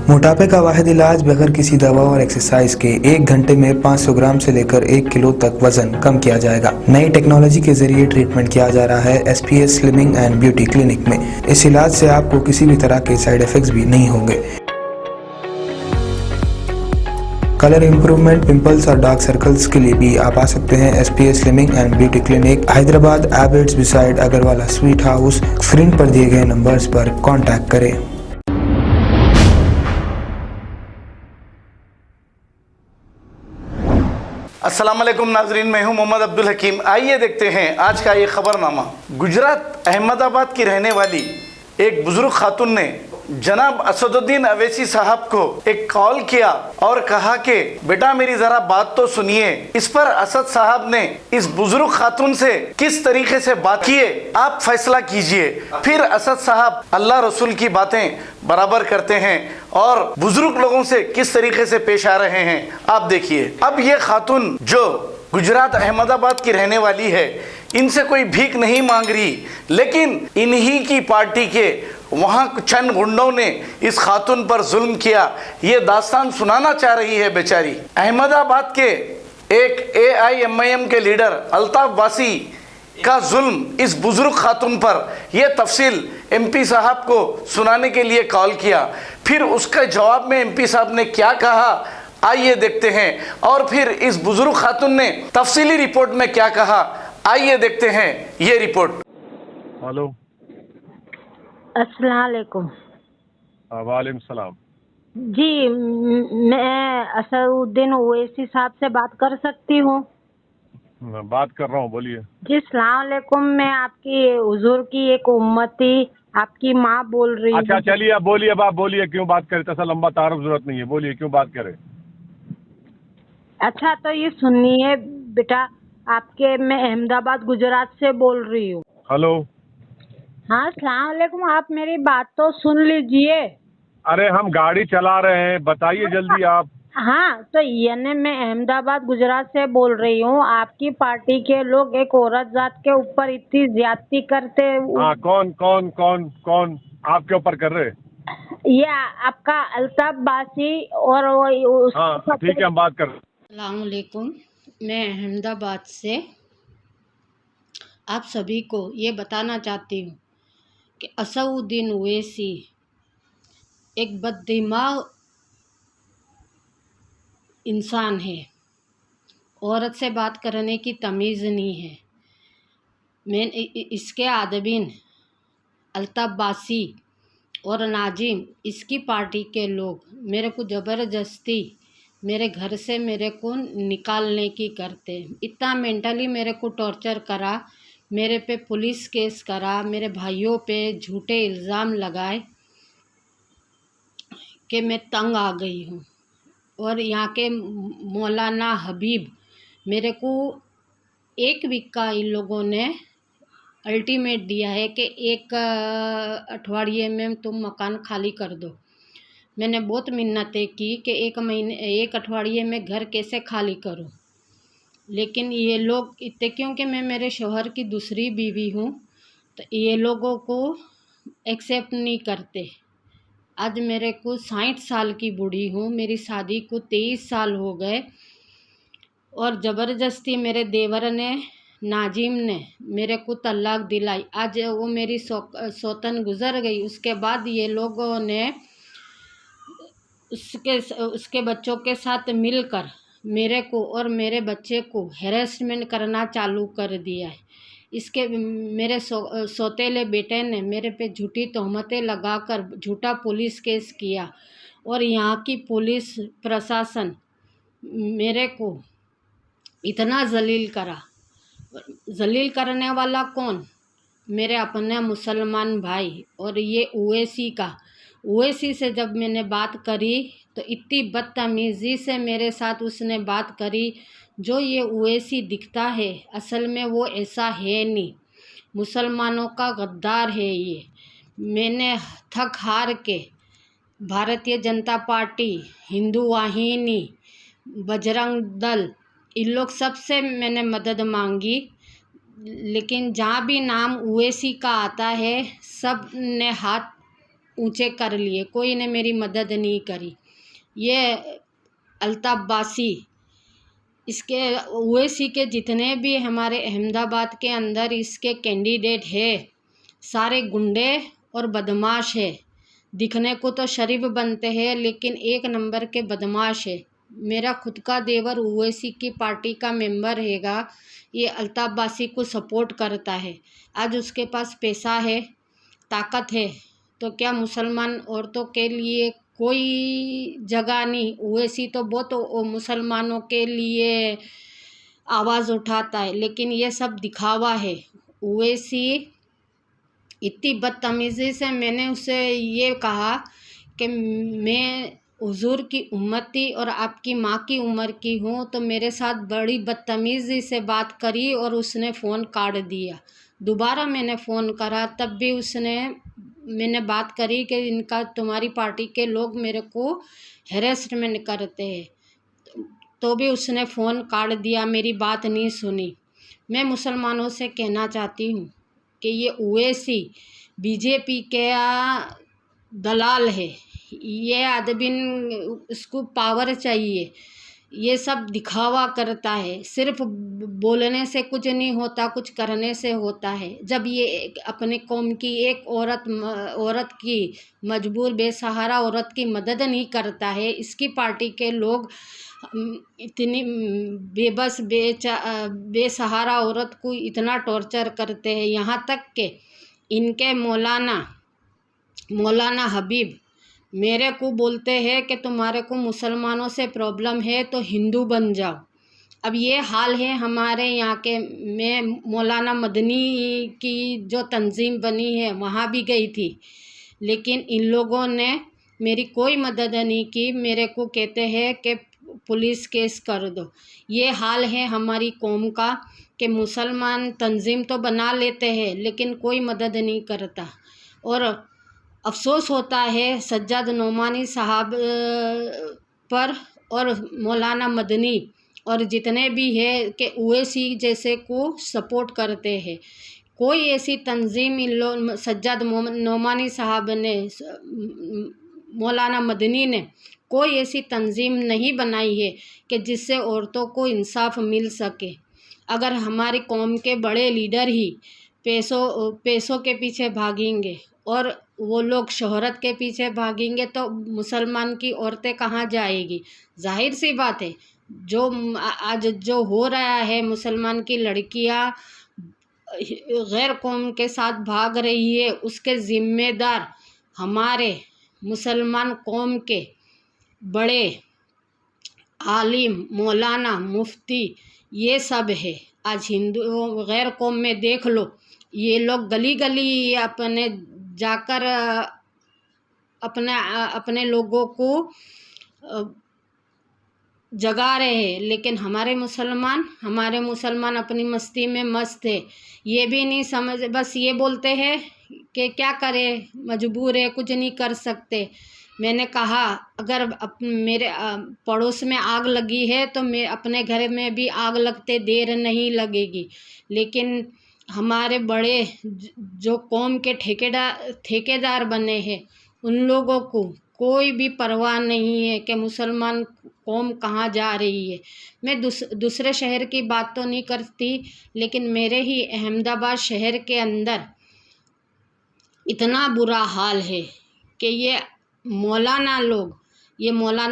मोटापे का वाहिद इलाज बगैर किसी दवा और एक्सरसाइज के 1 घंटे में 500 ग्राम से लेकर 1 किलो तक वजन कम किया जाएगा। नई टेक्नोलॉजी के जरिए ट्रीटमेंट किया जा रहा है SPS slimming and beauty clinic में। इस इलाज से आपको किसी भी तरह के साइड इफेक्ट्स भी नहीं होंगे। कलर इंप्रूवमेंट, पिंपल्स और डार्क सर्कल्स के लिए भी आप आ सकते हैं SPS slimming and beauty clinic, Hyderabad, Abids beside Agrawala sweet house. Screen पर दिए गए नंबर्स पर कॉन्टैक्ट करें। अस्सलाम वालेकुम नाजरीन, मैं हूं मोहम्मद अब्दुल हकीम। आइए देखते हैं आज का ये खबरनामा। गुजरात अहमदाबाद की रहने वाली एक बुजुर्ग खातून ने जनाब असदुद्दीन अवैसी साहब को एक कॉल किया और कहा कि बेटा मेरी जरा बात तो सुनिए। इस पर असद साहब ने इस बुजुर्ग खातून से किस तरीके से बात किए आप फैसला कीजिए। फिर असद साहब अल्लाह रसूल की बातें बराबर करते हैं और बुजुर्ग लोगों से किस तरीके से पेश आ रहे हैं आप देखिए। अब ये खातून जो गुजरात अहमदाबाद की रहने वाली है, इनसे कोई भीख नहीं मांग रही, लेकिन इन्हीं की पार्टी के वहाँ चंद गुंडों ने इस खातून पर जुल्म किया। ये दास्तान सुनाना चाह रही है बेचारी। अहमदाबाद के एक AIMIM के लीडर अल्ताफ बासी का जुल्म इस बुजुर्ग खातून पर, यह तफसील MP साहब को सुनाने के लिए कॉल किया। फिर उसके जवाब में MP साहब ने क्या कहा आइए देखते हैं, और फिर इस बुजुर्ग खातून ने तफसीली रिपोर्ट में क्या कहा आइए देखते हैं ये रिपोर्ट। हेलो, अस्सलाम वालेकुम। वालेकुम सलाम। जी, मैं असदुद्दीन ओवैसी साहब से बात कर सकती हूँ? मैं बात कर रहा हूँ, बोलिए। जी, अस्सलाम वालेकुम। मैं आपकी हुजूर की एक उम्मती, आपकी माँ बोल रही हूँ। अच्छा चलिए, अब बोलिए, अब आप बोलिए, क्यों बात करें? ऐसा लंबा तारुफ जरूरत नहीं है, बोलिए क्यों बात करें। अच्छा तो ये सुनिए बेटा, आपके मैं अहमदाबाद गुजरात से बोल रही हूँ। हेलो। हाँ, अस्सलाम वालेकुम। आप मेरी बात तो सुन लीजिए। अरे हम गाड़ी चला रहे हैं, बताइए जल्दी आप। हाँ, तो यानी मैं अहमदाबाद गुजरात से बोल रही हूँ। आपकी पार्टी के लोग एक औरत जात के ऊपर इतनी ज्यादती करते। हाँ, कौन कौन कौन कौन आपके ऊपर कर रहे? ये आपका अल्ताफ बासी और वो हाँ ठीक है, हम बात कर रहे हैं। अस्सलाम वालेकुम। मैं अहमदाबाद से आप सभी को ये बताना चाहती हूँ कि असदुद्दीन ओवैसी एक बददिमाग इंसान है। औरत से बात करने की तमीज़ नहीं है। मैं इसके आदमीन अल्ताफ बासी और नाजिम, इसकी पार्टी के लोग मेरे को ज़बरदस्ती मेरे घर से मेरे को निकालने की करते। इतना मेंटली मेरे को टॉर्चर करा, मेरे पे पुलिस केस करा, मेरे भाइयों पे झूठे इल्ज़ाम लगाए कि मैं तंग आ गई हूँ। और यहाँ के मौलाना हबीब मेरे को 1 वीक का इन लोगों ने अल्टीमेट दिया है कि 1 अठवाडिये में तुम मकान खाली कर दो। मैंने बहुत मिन्नतें की कि 1 अठवाडिये में घर कैसे खाली करूं, लेकिन ये लोग इतने, क्योंकि मैं मेरे शौहर की दूसरी बीवी हूँ, तो ये लोगों को एक्सेप्ट नहीं करते। आज मेरे को 60 साल की बूढ़ी हूँ, मेरी शादी को 23 साल हो गए, और ज़बरदस्ती मेरे देवर ने, नाजिम ने मेरे को तलाक दिलाई। आज वो मेरी सौतन गुजर गई, उसके बाद ये लोगों ने उसके बच्चों के साथ मिलकर मेरे को और मेरे बच्चे को हैरेसमेंट करना चालू कर दिया है। इसके मेरे सौतेले बेटे ने मेरे पे झूठी तोहमतें लगाकर झूठा पुलिस केस किया, और यहाँ की पुलिस प्रशासन मेरे को इतना जलील करा। जलील करने वाला कौन? मेरे अपने मुसलमान भाई। और ये ओवैसी से जब मैंने बात करी तो इतनी बदतमीज़ी से मेरे साथ उसने बात करी। जो ये ओवैसी दिखता है असल में वो ऐसा है नहीं, मुसलमानों का गद्दार है ये। मैंने थक हार के भारतीय जनता पार्टी, हिंदू वाहिनी, बजरंग दल, इन लोग सबसे मैंने मदद मांगी, लेकिन जहाँ भी नाम ओवैसी का आता है सब ने हाथ ऊंचे कर लिए, कोई ने मेरी मदद नहीं करी। ये अल्ताफ बासी, इसके ओवैसी के जितने भी हमारे अहमदाबाद के अंदर इसके कैंडिडेट है सारे गुंडे और बदमाश है। दिखने को तो शरीफ बनते हैं लेकिन एक नंबर के बदमाश है। मेरा खुद का देवर ओवैसी की पार्टी का मेंबर हैगा, ये अल्ताफ बासी को सपोर्ट करता है। आज उसके पास पैसा है, ताकत है, तो क्या मुसलमान औरतों के लिए कोई जगह नहीं? ओवैसी तो बहुत मुसलमानों के लिए आवाज़ उठाता है, लेकिन ये सब दिखावा है। ओवैसी इतनी बदतमीज़ी से मैंने उसे ये कहा कि मैं हुजूर की उम्मती और आपकी माँ की उम्र की हूँ, तो मेरे साथ बड़ी बदतमीज़ी से बात करी और उसने फ़ोन काट दिया। दोबारा मैंने फ़ोन करा तब भी मैंने बात करी कि इनका तुम्हारी पार्टी के लोग मेरे को हेरेसमेंट करते हैं, तो भी उसने फ़ोन काट दिया, मेरी बात नहीं सुनी। मैं मुसलमानों से कहना चाहती हूँ कि ये ओवैसी बीजेपी के दलाल है। ये आदमी, इसको पावर चाहिए, ये सब दिखावा करता है। सिर्फ बोलने से कुछ नहीं होता, कुछ करने से होता है। जब ये अपने कौम की एक औरत की, मजबूर बेसहारा औरत की मदद नहीं करता है, इसकी पार्टी के लोग इतनी बेबस बेसहारा औरत को इतना टॉर्चर करते हैं, यहाँ तक कि इनके मौलाना हबीब मेरे को बोलते हैं कि तुम्हारे को मुसलमानों से प्रॉब्लम है तो हिंदू बन जाओ। अब ये हाल है हमारे यहाँ के। मैं मौलाना मदनी की जो तंजीम बनी है वहाँ भी गई थी, लेकिन इन लोगों ने मेरी कोई मदद नहीं की। मेरे को कहते हैं कि पुलिस केस कर दो। ये हाल है हमारी कौम का कि मुसलमान तंजीम तो बना लेते हैं लेकिन कोई मदद नहीं करता। और अफसोस होता है सज्जाद नोमानी साहब पर और मौलाना मदनी और जितने भी है कि ओवैसी जैसे को सपोर्ट करते हैं। कोई ऐसी तंजीम इन लोग सज्जाद नोमानी साहब ने, मौलाना मदनी ने कोई ऐसी तंजीम नहीं बनाई है कि जिससे औरतों को इंसाफ मिल सके। अगर हमारी कौम के बड़े लीडर ही पैसों के पीछे भागेंगे और वो लोग शोहरत के पीछे भागेंगे तो मुसलमान की औरतें कहाँ जाएगी? जाहिर सी बात है, आज जो हो रहा है, मुसलमान की लड़कियां गैर कौम के साथ भाग रही है, उसके ज़िम्मेदार हमारे मुसलमान कौम के बड़े आलिम, मौलाना, मुफ्ती, ये सब है। आज हिंदू गैर कौम में देख लो, ये लोग गली गली अपने जाकर अपने लोगों को जगा रहे हैं, लेकिन हमारे मुसलमान अपनी मस्ती में मस्त है। ये भी नहीं समझ, बस ये बोलते हैं कि क्या करें, मजबूर है, कुछ नहीं कर सकते। मैंने कहा अगर मेरे पड़ोस में आग लगी है तो मैं अपने घर में भी आग लगते देर नहीं लगेगी। लेकिन हमारे बड़े जो कौम के ठेकेदार बने हैं, उन लोगों को कोई भी परवाह नहीं है कि मुसलमान कौम कहाँ जा रही है। मैं दूसरे शहर की बात तो नहीं करती, लेकिन मेरे ही अहमदाबाद शहर के अंदर इतना बुरा हाल है कि ये मौलाना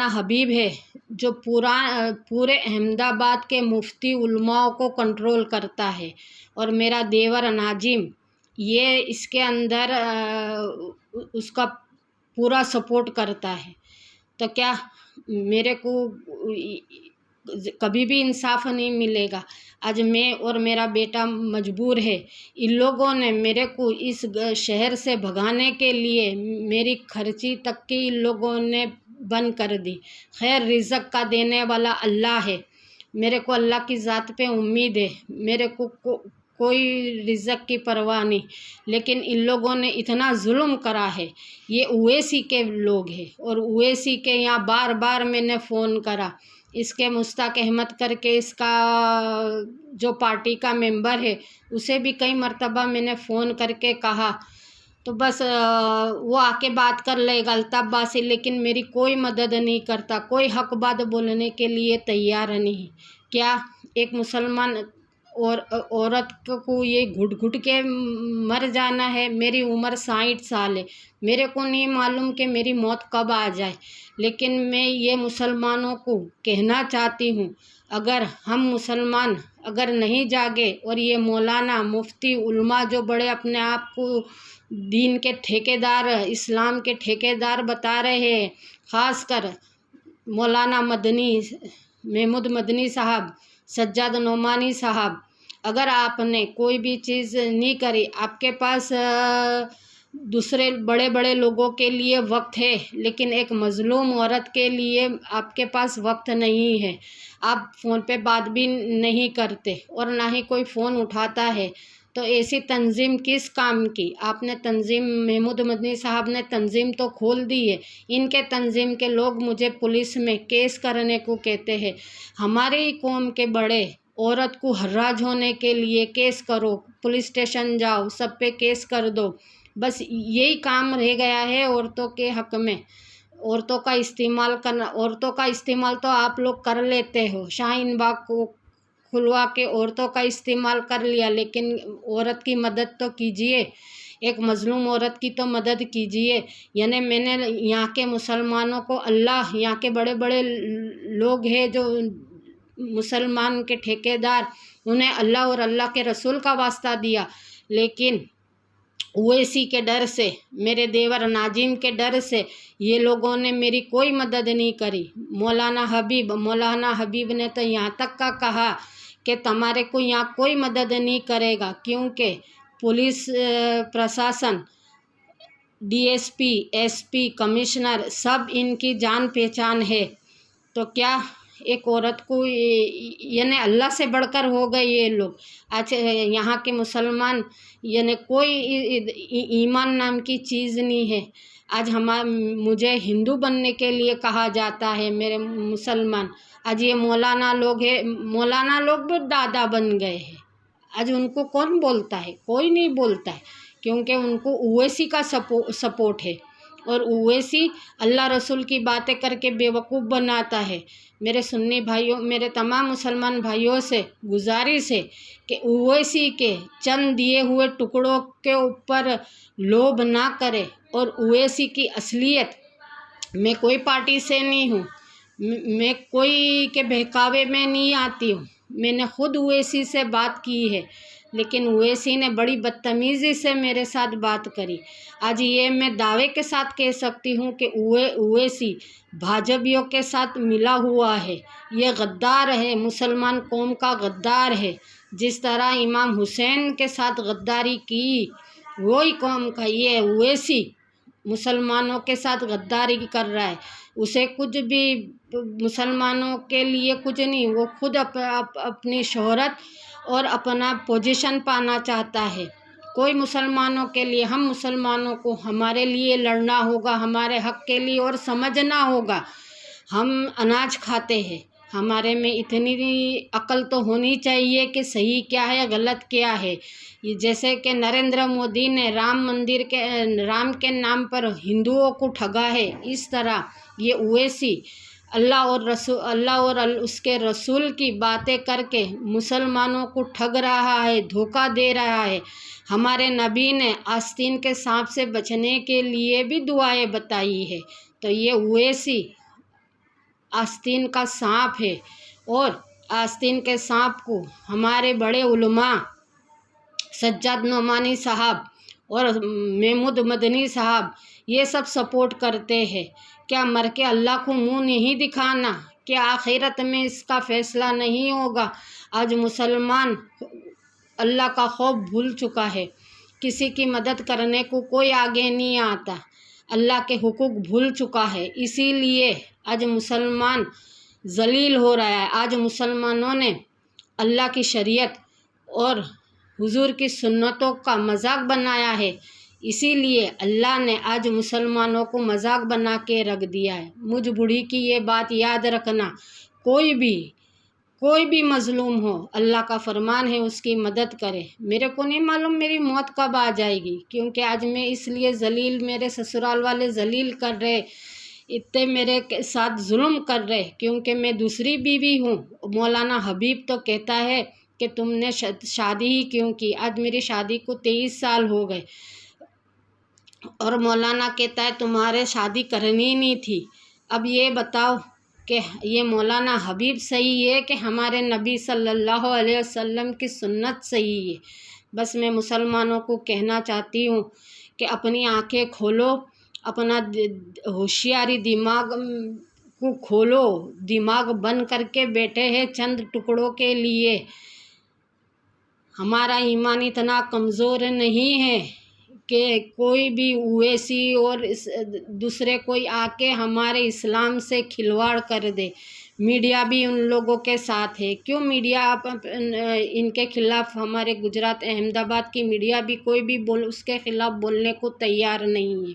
हबीब है जो पूरे अहमदाबाद के मुफ्ती उलमाओं को कंट्रोल करता है, और मेरा देवर नाजिम ये इसके अंदर उसका पूरा सपोर्ट करता है। तो क्या मेरे को कभी भी इंसाफ नहीं मिलेगा? आज मैं और मेरा बेटा मजबूर है। इन लोगों ने मेरे को इस शहर से भगाने के लिए मेरी खर्ची तक की इन लोगों ने बंद कर दी। खैर, रिज़्क़ का देने वाला अल्लाह है। मेरे को अल्लाह की ज़ात पे उम्मीद है। मेरे को कोई रिज़्क़ की परवाह नहीं, लेकिन इन लोगों ने इतना जुल्म करा है। ये ओवैसी के लोग हैं, और ओवैसी के यहाँ बार बार मैंने फ़ोन करा। इसके मुश्ताक अहमद करके इसका जो पार्टी का मेंबर है, उसे भी कई मर्तबा मैंने फ़ोन करके कहा तो बस वो आके बात कर लेगा अल्ताफ से, लेकिन मेरी कोई मदद नहीं करता, कोई हक बात बोलने के लिए तैयार नहीं। क्या एक मुसलमान और औरत को ये घुट घुट के मर जाना है? मेरी उम्र 60 साल है, मेरे को नहीं मालूम कि मेरी मौत कब आ जाए, लेकिन मैं ये मुसलमानों को कहना चाहती हूँ, अगर हम मुसलमान अगर नहीं जागे और ये मौलाना मुफ्ती उल्मा जो बड़े अपने आप को दीन के ठेकेदार, इस्लाम के ठेकेदार बता रहे हैं, ख़ासकर मौलाना मदनी, महमूद मदनी साहब, सज्जाद नोमानी साहब, अगर आपने कोई भी चीज़ नहीं करी, आपके पास दूसरे बड़े बड़े लोगों के लिए वक्त है, लेकिन एक मज़लूम औरत के लिए आपके पास वक्त नहीं है। आप फ़ोन पे बात भी नहीं करते और ना ही कोई फ़ोन उठाता है, तो ऐसी तंजीम किस काम की? आपने तंजीम, महमूद मदनी साहब ने तंजीम तो खोल दी है, इनके तंजीम के लोग मुझे पुलिस में केस करने को कहते हैं। हमारी कौम के बड़े औरत को हर्राज होने के लिए केस करो, पुलिस स्टेशन जाओ, सब पे केस कर दो, बस यही काम रह गया है औरतों के हक़ में। औरतों का इस्तेमाल करना, औरतों का इस्तेमाल तो आप लोग कर लेते हो, शाहीन बाग को खुलवा के औरतों का इस्तेमाल कर लिया, लेकिन औरत की मदद तो कीजिए, एक मज़लूम औरत की तो मदद कीजिए। यानी मैंने यहाँ के मुसलमानों को, अल्लाह, यहाँ के बड़े बड़े लोग हैं जो मुसलमान के ठेकेदार, उन्हें अल्लाह और अल्लाह के रसूल का वास्ता दिया, लेकिन ओवैसी के डर से, मेरे देवर नाजिम के डर से ये लोगों ने मेरी कोई मदद नहीं करी। मौलाना हबीब ने तो यहाँ तक का कहा कि तुम्हारे को यहाँ कोई मदद नहीं करेगा, क्योंकि पुलिस प्रशासन, डीएसपी, एसपी, कमिश्नर सब इनकी जान पहचान है। तो क्या एक औरत को, यानी अल्लाह से बढ़कर हो गए ये लोग। आज यहाँ के मुसलमान, यानी कोई ईमान नाम की चीज़ नहीं है। आज मुझे हिंदू बनने के लिए कहा जाता है, मेरे मुसलमान। आज ये मौलाना लोग हैं, मौलाना लोग भी दादा बन गए हैं। आज उनको कौन बोलता है? कोई नहीं बोलता है, क्योंकि उनको ओवैसी का सपोर्ट है, और ओवैसी अल्लाह रसूल की बातें करके बेवकूफ़ बनाता है। मेरे सुन्नी भाइयों, मेरे तमाम मुसलमान भाइयों से गुजारिश है कि ओवैसी के चंद दिए हुए टुकड़ों के ऊपर लोभ ना करे, और ओवैसी की असलियत, मैं कोई पार्टी से नहीं हूँ, मैं कोई के बहकावे में नहीं आती हूँ, मैंने खुद ओवैसी से बात की है, लेकिन ओवैसी ने बड़ी बदतमीज़ी से मेरे साथ बात करी। आज ये मैं दावे के साथ कह सकती हूँ कि ओवैसी भाजपियों के साथ मिला हुआ है, ये गद्दार है, मुसलमान कौम का गद्दार है। जिस तरह इमाम हुसैन के साथ गद्दारी की, वही कौम का ये ओवैसी मुसलमानों के साथ गद्दारी कर रहा है। उसे कुछ भी मुसलमानों के लिए कुछ नहीं, वो खुद अपनी शोहरत और अपना पोजीशन पाना चाहता है। कोई मुसलमानों के लिए, हम मुसलमानों को हमारे लिए लड़ना होगा, हमारे हक़ के लिए, और समझना होगा। हम अनाज खाते हैं, हमारे में इतनी अक्ल तो होनी चाहिए कि सही क्या है, गलत क्या है। ये जैसे कि नरेंद्र मोदी ने राम के नाम पर हिंदुओं को ठगा है, इस तरह ये ओवैसी अल्लाह और उसके रसूल की बातें करके मुसलमानों को ठग रहा है, धोखा दे रहा है। हमारे नबी ने आस्तीन के सांप से बचने के लिए भी दुआएं बताई है। तो ये ओवैसी आस्तीन का सांप है, और आस्तीन के सांप को हमारे बड़े उलमा सज्जाद नोमानी साहब और महमूद मदनी साहब ये सब सपोर्ट करते हैं। क्या मर के अल्लाह को मुंह नहीं दिखाना? क्या आखिरत में इसका फ़ैसला नहीं होगा? आज मुसलमान अल्लाह का खौफ भूल चुका है, किसी की मदद करने को कोई आगे नहीं आता, अल्लाह के हुकूक भूल चुका है। इसीलिए आज मुसलमान जलील हो रहा है। आज मुसलमानों ने अल्लाह की शरीयत और हुजूर की सुन्नतों का मजाक बनाया है, इसीलिए अल्लाह ने आज मुसलमानों को मजाक बना के रख दिया है। मुझ बूढ़ी की ये बात याद रखना, कोई भी कोई भी मजलूम हो, अल्लाह का फरमान है उसकी मदद करे। मेरे को नहीं मालूम मेरी मौत कब आ जाएगी, क्योंकि आज मैं इसलिए जलील, मेरे ससुराल वाले जलील कर रहे, इतने मेरे साथ जुल्म कर रहे, क्योंकि मैं दूसरी बीवी हूँ। मौलाना हबीब तो कहता है कि तुमने शादी ही क्यों की। आज मेरी शादी को 23 साल हो गए और मौलाना कहता है तुम्हारे शादी करनी ही नहीं थी। अब ये बताओ कि ये मौलाना हबीब सही है कि हमारे नबी सल्लल्लाहु अलैहि वसल्लम की सुन्नत सही है। बस मैं मुसलमानों को कहना चाहती हूँ कि अपनी आंखें खोलो, अपना होशियारी दिमाग को खोलो। दिमाग बंद करके बैठे हैं चंद टुकड़ों के लिए। हमारा ईमान इतना कमज़ोर नहीं है कि कोई भी ओवैसी और दूसरे कोई आके हमारे इस्लाम से खिलवाड़ कर दे। मीडिया भी उन लोगों के साथ है। क्यों मीडिया आप इनके खिलाफ़, हमारे गुजरात अहमदाबाद की मीडिया भी कोई भी उसके ख़िलाफ़ बोलने को तैयार नहीं है।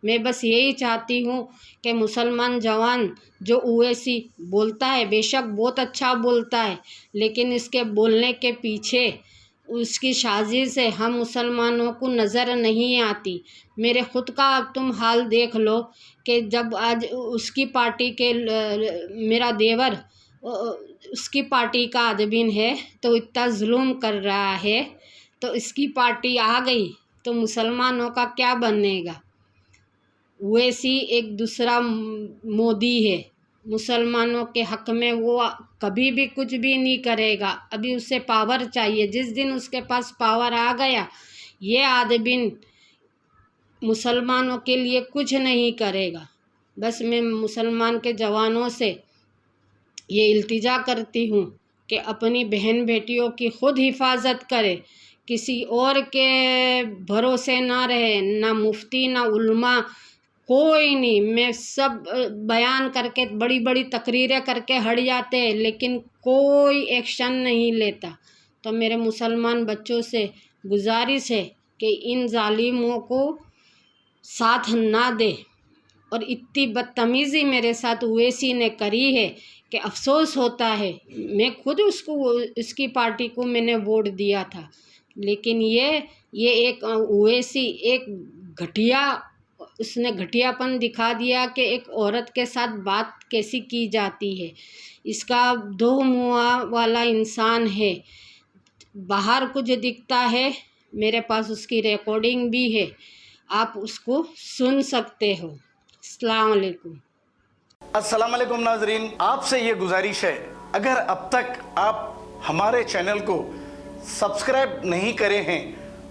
मैं बस यही चाहती हूँ कि मुसलमान जवान जो ओवैसी बोलता है, बेशक बहुत अच्छा बोलता है, लेकिन इसके बोलने के पीछे उसकी साजिश है हम मुसलमानों को नज़र नहीं आती। मेरे ख़ुद का अब तुम हाल देख लो कि जब आज उसकी पार्टी के मेरा देवर उसकी पार्टी का आदमी है तो इतना जुल्म कर रहा है, तो इसकी पार्टी आ गई तो मुसलमानों का क्या बनेगा। वैसी एक दूसरा मोदी है, मुसलमानों के हक़ में वो कभी भी कुछ भी नहीं करेगा। अभी उसे पावर चाहिए। जिस दिन उसके पास पावर आ गया, ये आदमी मुसलमानों के लिए कुछ नहीं करेगा। बस मैं मुसलमान के जवानों से ये इल्तिजा करती हूँ कि अपनी बहन बेटियों की खुद हिफाजत करे, किसी और के भरोसे ना रहे, ना मुफ्ती ना उल्मा, कोई नहीं। मैं सब बयान करके बड़ी बड़ी तकरीरें करके हट जाते हैं, लेकिन कोई एक्शन नहीं लेता। तो मेरे मुसलमान बच्चों से गुजारिश है कि इन जालिमों को साथ ना दे। और इतनी बदतमीज़ी मेरे साथ ओवैसी ने करी है कि अफसोस होता है। मैं खुद इसकी पार्टी को मैंने वोट दिया था, लेकिन ये एक ओवैसी एक घटिया, उसने घटियापन दिखा दिया कि एक औरत के साथ बात कैसी की जाती है। इसका दो मुँह वाला इंसान है। बाहर कुछ दिखता है, मेरे पास उसकी रिकॉर्डिंग भी है, आप उसको सुन सकते हो। अस्सलाम वालेकुम। अस्सलाम वालेकुम नाजरीन, आपसे ये गुजारिश है, अगर अब तक आप हमारे चैनल को सब्सक्राइब नहीं करे हैं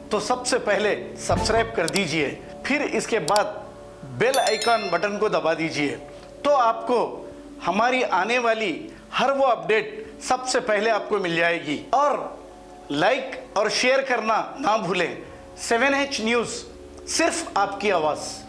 तो सबसे पहले सब्सक्राइब कर दीजिए, फिर इसके बाद बेल आइकन बटन को दबा दीजिए, तो आपको हमारी आने वाली हर वो अपडेट सबसे पहले आपको मिल जाएगी। और लाइक और शेयर करना ना भूलें। 7H न्यूज़, सिर्फ आपकी आवाज़।